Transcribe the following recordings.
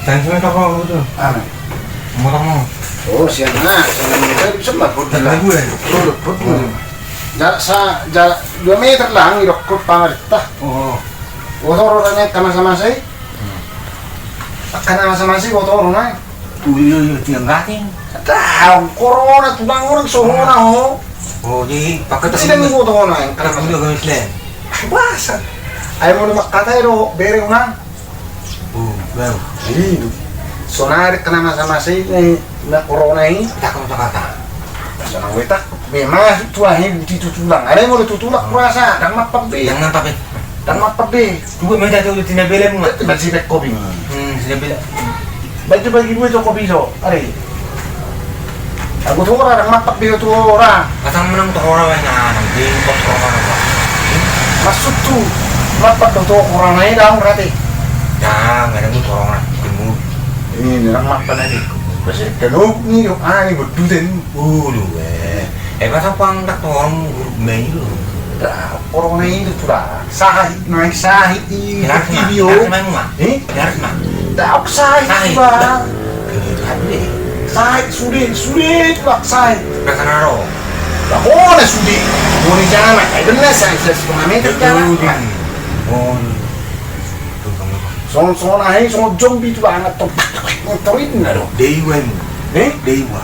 Jangan sampai toko itu. Ane. Ngomong. Oh, siang saya bisa mabut Jangan gue. Jarak 2 meter lang irokot pamarita. Oh. Motor orangnya sama-sama sih. Karena sama-sama sih motor orangnya. Iya, tiang gating. Tahu corona tulang orang corona ho. Oh, jadi pakai Kasi dami motor orangnya. Karena kamu juga Islam. Basa. Ay mo na makatay ro bere una. Oh, baru. Ini. Sonar kana masa-masa na corona ini. Kita kamu kata. Sana weta. Memang tuahin ditutulang. Ada mo ditutulak kurasa dan mapabi. Jangan pakai. Dan mapabi. Gue minta tuh tina bela mo. Bagi bek kopi. Sila bela. Bagi gue to kopi so. Ari. Aku tuh orang mapabi to orang. Kasang menang tuh orang yang nang di kos orang. Masuk tuh. Mapak to orang lain daw berarti. Ya, nggak ada tuh orang ketemu. Ini orang mapan aja. Kasi kanok ni yung ani bedutin. Lu pasang pang tak tuh orang main lu. Corona ini tuh lah. Sahit naik sahit di video. Harus main mah. Harus mah. Tak sahit ba. Sahit sulit lah sahit. Rasa naro. Oh, na sulit. Muni jangan ay benar sahit sa meter jangan. Oh. So na hay so zombie tuh anak tuh. Motorin na do. Dewan. Dewa.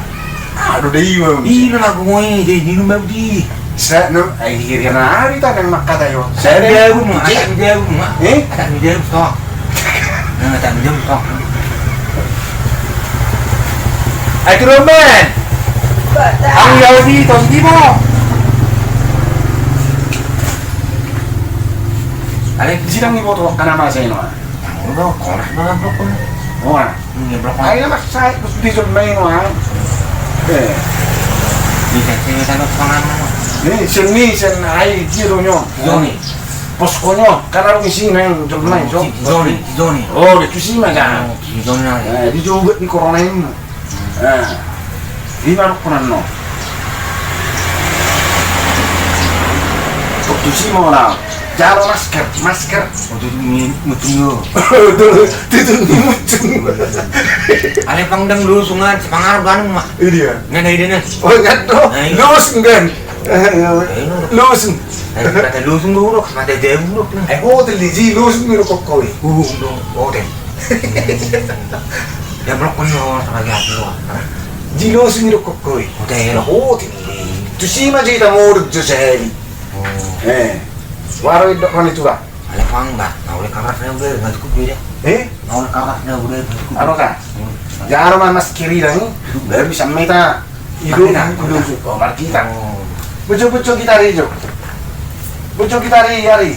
Aduh dewa. Ino na gumoy, di no mabdi. Sa no ay hiri na ari ta nang makatayo. Saya dia rumah, dia rumah. Ada dia stok. Nah, ada dia stok. Ay Roman. Ang yaw dito, hindi mo. Alek sidang ibo to kana masa ino. Udah, konas na blok ko. Oh. Ini blok. Ay na masay gusto di jud may no ha. Bisa saya tanong pangalan. Sen ay giro nyo. Johnny. Posko nyo kana ro isina yung jud may so. Johnny. Oh, di kusima ja. Johnny na. Di jogot ni corona imo. Di maro kunan no. Tok tusimo na. Jaro masker. Untuk mutungo. Tutu. Ale pangdang lusungan sa pangarap ganun ma. Iya. Nga na. Oh, gato. Lus nggan. Lus. Kata lusung dulu, kata jebulok na. Ay hotel di ji lus ngiro kokoy. Hotel. Ya blok ko no sa kagaya. Ji lus ngiro kokoy. Hotel. Hotel. Tusima ji ta mor jo saheli. Waro idok kan itu lah. Ale pang ba, naule karat na udah nggak cukup dia. Naule karat na udah nggak cukup. Ano ka? Jaro man mas kiri lang. Baru bisa meta. Ido kudu ko markita. Bujo kita ri jo. Bujo kita ri yari.